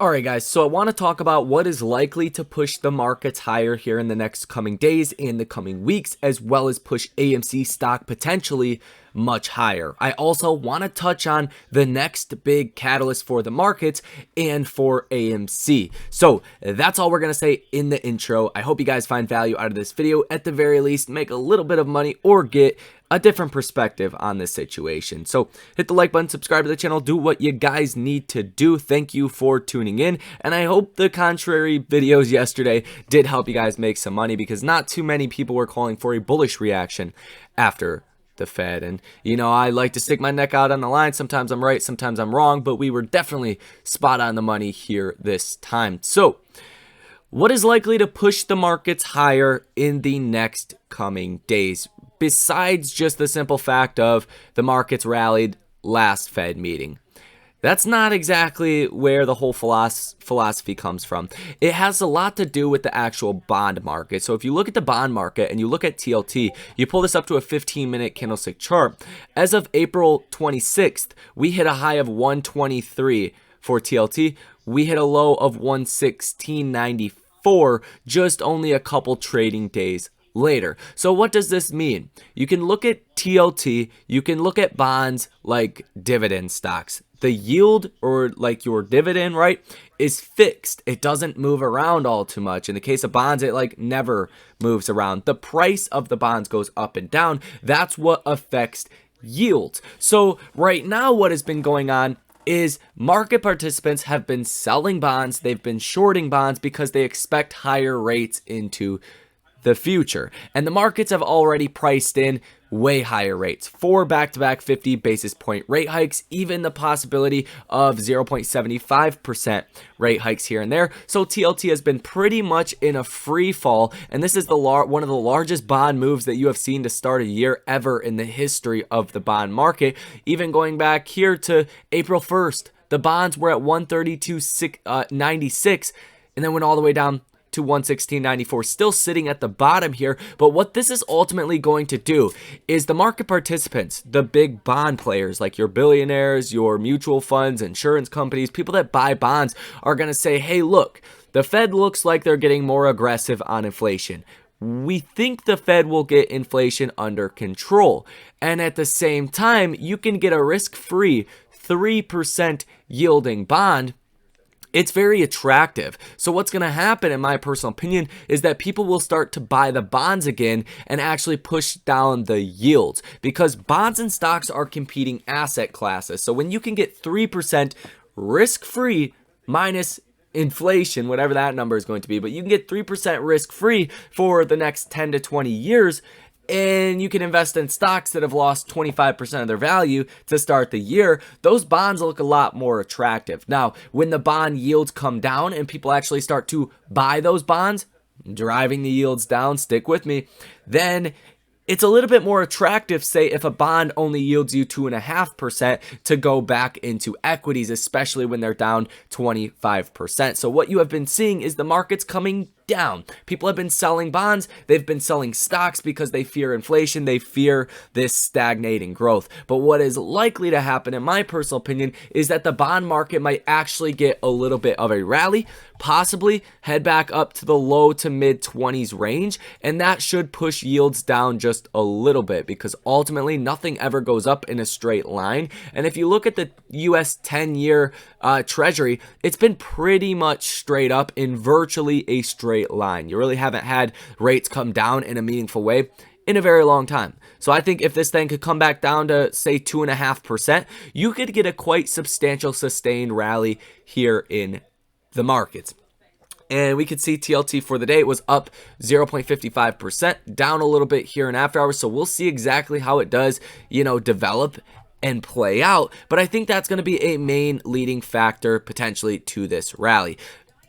Alright guys, so I want to talk about what is likely to push the markets higher here in the next coming days and the coming weeks, as well as push AMC stock potentially much higher. I also want to touch on the next big catalyst for the markets and for AMC. So that's all we're going to say in the intro. I hope you guys find value out of this video, at the very least make a little bit of money or get a different perspective on this situation. So hit the like button, subscribe to the channel, do what you guys need to do. Thank you for tuning in, and I hope the contrary videos yesterday did help you guys make some money, because not too many people were calling for a bullish reaction after the Fed. And you know, I like to stick my neck out on the line. Sometimes I'm right, sometimes I'm wrong, but we were definitely spot on the money here this time. So what is likely to push the markets higher in the next coming days, besides just the simple fact of the markets rallied last Fed meeting? That's not exactly where the whole philosophy comes from. It has a lot to do with the actual bond market. So if you look at the bond market and you look at TLT, you pull this up to a 15-minute candlestick chart. As of April 26th, we hit a high of 123 for TLT. We hit a low of 116.94 just only a couple trading days later. So what does this mean? You can look at TLT, you can look at bonds like dividend stocks. The yield, or like your dividend, right, is fixed. It doesn't move around all too much. In the case of bonds, it like never moves around. The price of the bonds goes up and down. That's what affects yields. So right now what has been going on is market participants have been selling bonds, they've been shorting bonds because they expect higher rates into the future. And the markets have already priced in way higher rates, 4 back-to-back 50 basis point rate hikes, even the possibility of 0.75% rate hikes here and there. So TLT has been pretty much in a free fall, and this is one of the largest bond moves that you have seen to start a year ever in the history of the bond market. Even going back here to April 1st, the bonds were at 132.96 and then went all the way down to 116.94, still sitting at the bottom here. But what this is ultimately going to do is the market participants, the big bond players like your billionaires, your mutual funds, insurance companies, people that buy bonds, are going to say, hey, look, the Fed looks like they're getting more aggressive on inflation. We think the Fed will get inflation under control. And at the same time, you can get a risk-free 3% yielding bond. It's very attractive. So what's going to happen, in my personal opinion, is that people will start to buy the bonds again and actually push down the yields, because bonds and stocks are competing asset classes. So when you can get 3% risk-free minus inflation, whatever that number is going to be, but you can get 3% risk-free for the next 10 to 20 years, and you can invest in stocks that have lost 25% of their value to start the year, those bonds look a lot more attractive. Now, when the bond yields come down and people actually start to buy those bonds, driving the yields down, stick with me, then it's a little bit more attractive, say, if a bond only yields you 2.5%, to go back into equities, especially when they're down 25%. So what you have been seeing is the markets coming down. People have been selling bonds, they've been selling stocks because they fear inflation, they fear this stagnating growth. But what is likely to happen, in my personal opinion, is that the bond market might actually get a little bit of a rally, possibly head back up to the low to mid 20s range, and that should push yields down just a little bit, because ultimately nothing ever goes up in a straight line. And if you look at the US 10-year Treasury, it's been pretty much straight up in virtually a straight line. You really haven't had rates come down in a meaningful way in a very long time. So I think if this thing could come back down to, say, 2.5%, you could get a quite substantial sustained rally here in the markets. And we could see TLT for the day, it was up 0.55%, down a little bit here in after hours. So we'll see exactly how it does, develop and play out. But I think that's going to be a main leading factor potentially to this rally.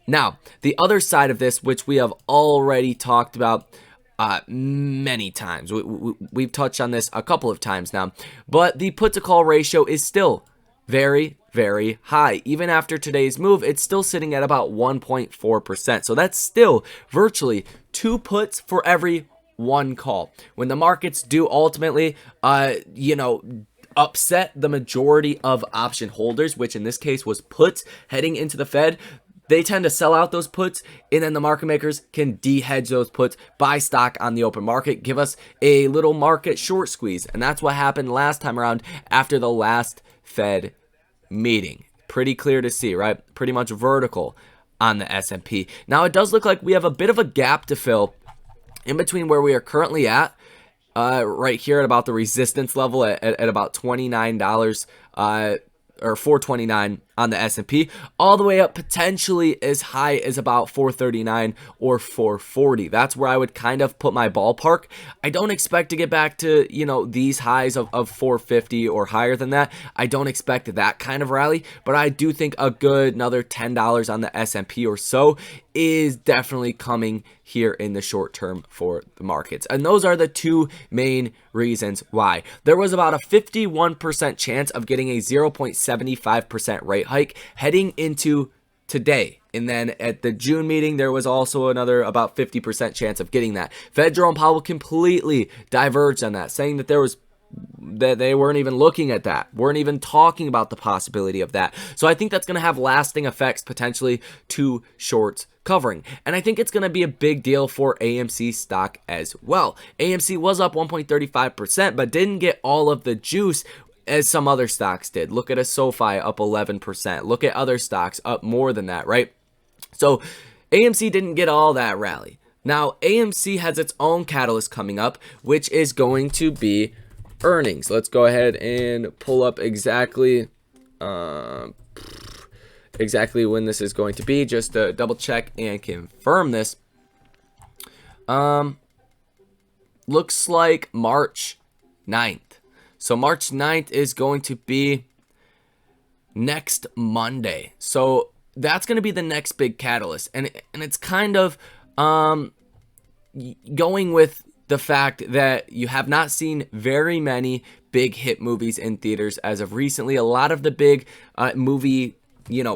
Now, the other side of this, which we have already talked about many times, we've touched on this a couple of times now, but the put to call ratio is still very, very high. Even after today's move, it's still sitting at about 1.4%. So that's still virtually 2 puts for every 1 call. When the markets do ultimately, upset the majority of option holders, which in this case was puts heading into the Fed. They tend to sell out those puts, and then the market makers can de-hedge those puts, buy stock on the open market, give us a little market short squeeze. And that's what happened last time around after the last Fed meeting. Pretty clear to see, right? Pretty much vertical on the S&P. Now, it does look like we have a bit of a gap to fill in between where we are currently at, right here at about the resistance level at about $29, or 429 on the S&P, all the way up potentially as high as about 439 or 440. That's where I would kind of put my ballpark. I don't expect to get back to, these highs of 450 or higher than that. I don't expect that kind of rally, but I do think a good another $10 on the S&P or so is definitely coming here in the short term for the markets. And those are the two main reasons why. There was about a 51% chance of getting a 0.75% rate hike heading into today. And then at the June meeting, there was also another about 50% chance of getting that. Fed Jerome Powell completely diverged on that, saying that they weren't even looking at that, weren't even talking about the possibility of that. So I think that's going to have lasting effects potentially to shorts covering. And I think it's going to be a big deal for AMC stock as well. AMC was up 1.35%, but didn't get all of the juice as some other stocks did. Look at a SoFi up 11%. Look at other stocks up more than that, right? So AMC didn't get all that rally. Now, AMC has its own catalyst coming up, which is going to be earnings. Let's go ahead and pull up exactly when this is going to be, just to double check and confirm this. Looks like March 9th. So March 9th is going to be next Monday. So that's going to be the next big catalyst. And it's kind of going with the fact that you have not seen very many big hit movies in theaters as of recently. A lot of the big movie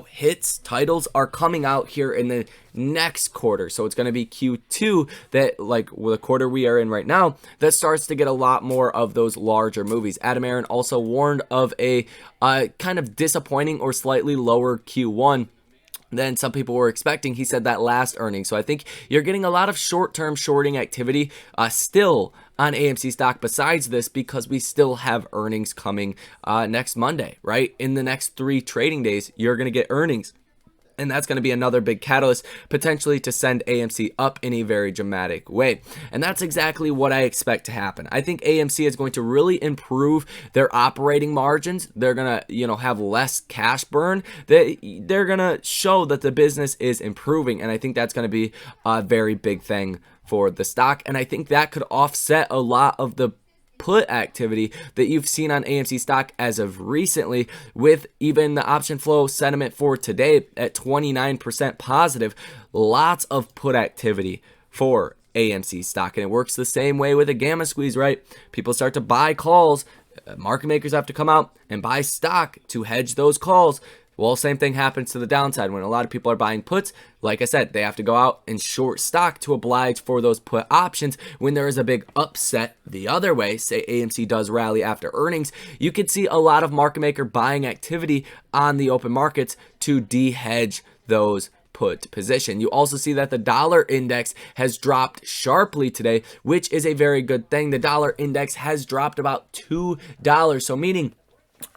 hits, titles are coming out here in the next quarter. So it's going to be Q2, that like the quarter we are in right now, that starts to get a lot more of those larger movies. Adam Aaron also warned of a kind of disappointing or slightly lower Q1 than some people were expecting. He said that last earnings. So I think you're getting a lot of short-term shorting activity still on AMC stock besides this, because we still have earnings coming next Monday, right? In the next 3 trading days, you're going to get earnings. And that's going to be another big catalyst potentially to send AMC up in a very dramatic way. And that's exactly what I expect to happen. I think AMC is going to really improve their operating margins. They're going to, have less cash burn. They're going to show that the business is improving. And I think that's going to be a very big thing for the stock. And I think that could offset a lot of the put activity that you've seen on AMC stock as of recently, with even the option flow sentiment for today at 29% positive. Lots of put activity for AMC stock, and it works the same way with a gamma squeeze, right? People start to buy calls, market makers have to come out and buy stock to hedge those calls. Well, same thing happens to the downside. When a lot of people are buying puts, like I said, they have to go out and short stock to oblige for those put options. When there is a big upset the other way, say AMC does rally after earnings, you could see a lot of market maker buying activity on the open markets to de-hedge those put position. You also see that the dollar index has dropped sharply today, which is a very good thing. The dollar index has dropped about $2, so meaning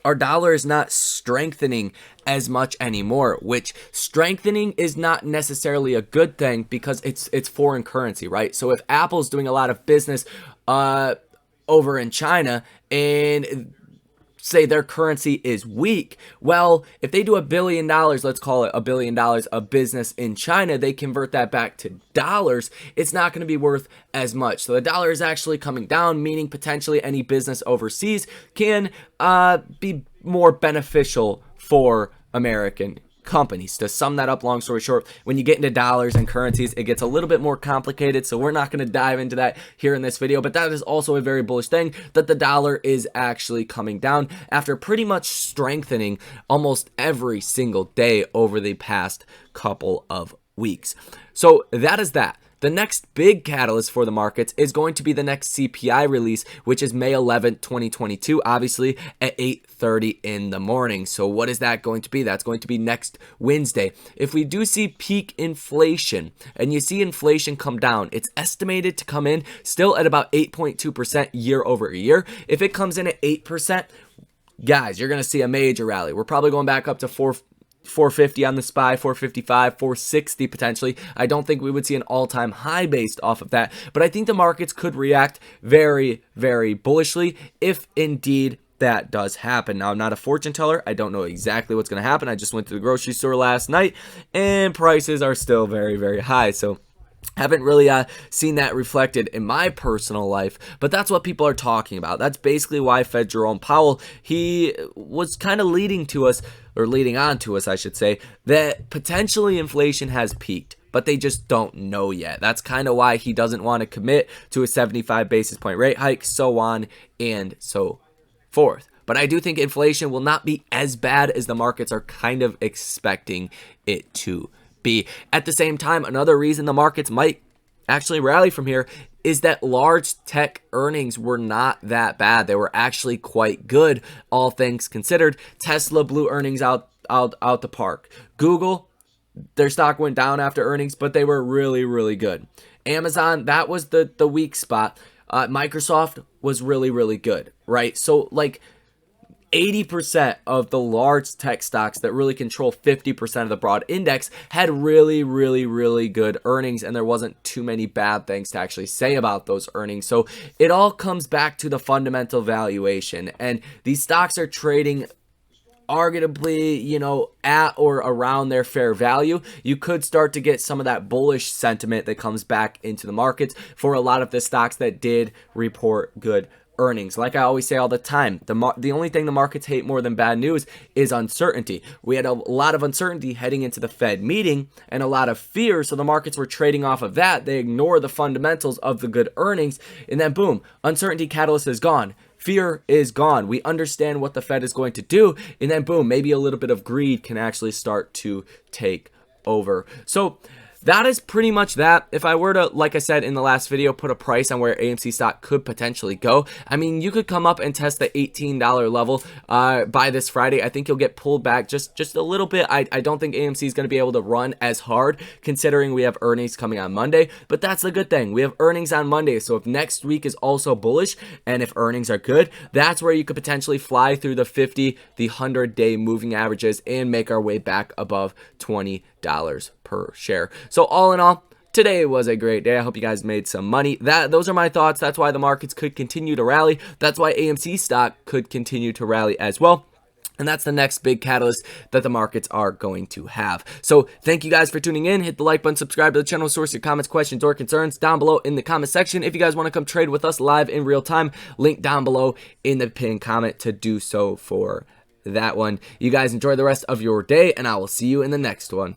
our dollar is not strengthening as much anymore, which strengthening is not necessarily a good thing because it's foreign currency, right? So if Apple's doing a lot of business over in China and say their currency is weak, well, if they do $1 billion, let's call it $1 billion of business in China, they convert that back to dollars, it's not going to be worth as much. So the dollar is actually coming down, meaning potentially any business overseas can be more beneficial for American companies. To sum that up, long story short, when you get into dollars and currencies, it gets a little bit more complicated, so we're not going to dive into that here in this video, but that is also a very bullish thing, that the dollar is actually coming down after pretty much strengthening almost every single day over the past couple of weeks. So that is that. The next big catalyst for the markets is going to be the next CPI release, which is May 11th, 2022, obviously at 8:30 in the morning. So what is that going to be? That's going to be next Wednesday. If we do see peak inflation and you see inflation come down, it's estimated to come in still at about 8.2% year over year. If it comes in at 8%, guys, you're going to see a major rally. We're probably going back up to 450 on the SPY, 455, 460 potentially. I don't think we would see an all-time high based off of that, but I think the markets could react very, very bullishly if indeed that does happen. Now, I'm not a fortune teller. I don't know exactly what's going to happen. I just went to the grocery store last night and prices are still very, very high. So haven't really seen that reflected in my personal life, but that's what people are talking about. That's basically why Fed Jerome Powell, he was kind of leading on to us, I should say, that potentially inflation has peaked, but they just don't know yet. That's kind of why he doesn't want to commit to a 75 basis point rate hike, so on and so forth. But I do think inflation will not be as bad as the markets are kind of expecting it to be. At the same time, another reason the markets might actually rally from here is that large tech earnings were not that bad. They were actually quite good, all things considered. Tesla blew earnings out the park. Google, their stock went down after earnings, but they were really, really good. Amazon, that was the weak spot. Microsoft was really, really good, right? So like 80% of the large tech stocks that really control 50% of the broad index had really, really, really good earnings, and there wasn't too many bad things to actually say about those earnings. So it all comes back to the fundamental valuation, and these stocks are trading arguably, at or around their fair value. You could start to get some of that bullish sentiment that comes back into the markets for a lot of the stocks that did report good earnings. Like I always say all the time, the only thing the markets hate more than bad news is uncertainty. We had a lot of uncertainty heading into the Fed meeting and a lot of fear, so the markets were trading off of that. They ignore the fundamentals of the good earnings, and then boom, uncertainty catalyst is gone. Fear is gone. We understand what the Fed is going to do, and then boom, maybe a little bit of greed can actually start to take over. So that is pretty much that. If I were to, like I said in the last video, put a price on where AMC stock could potentially go, I mean, you could come up and test the $18 level by this Friday. I think you'll get pulled back just a little bit. I don't think AMC is going to be able to run as hard considering we have earnings coming on Monday, but that's the good thing. We have earnings on Monday, so if next week is also bullish and if earnings are good, that's where you could potentially fly through the 50, the 100-day moving averages and make our way back above $20 per share. So all in all, today was a great day. I hope you guys made some money. Those are my thoughts. That's why the markets could continue to rally. That's why AMC stock could continue to rally as well. And that's the next big catalyst that the markets are going to have. So thank you guys for tuning in. Hit the like button, subscribe to the channel, source your comments, questions, or concerns down below in the comment section. If you guys want to come trade with us live in real time, link down below in the pinned comment to do so for that one. You guys enjoy the rest of your day, and I will see you in the next one.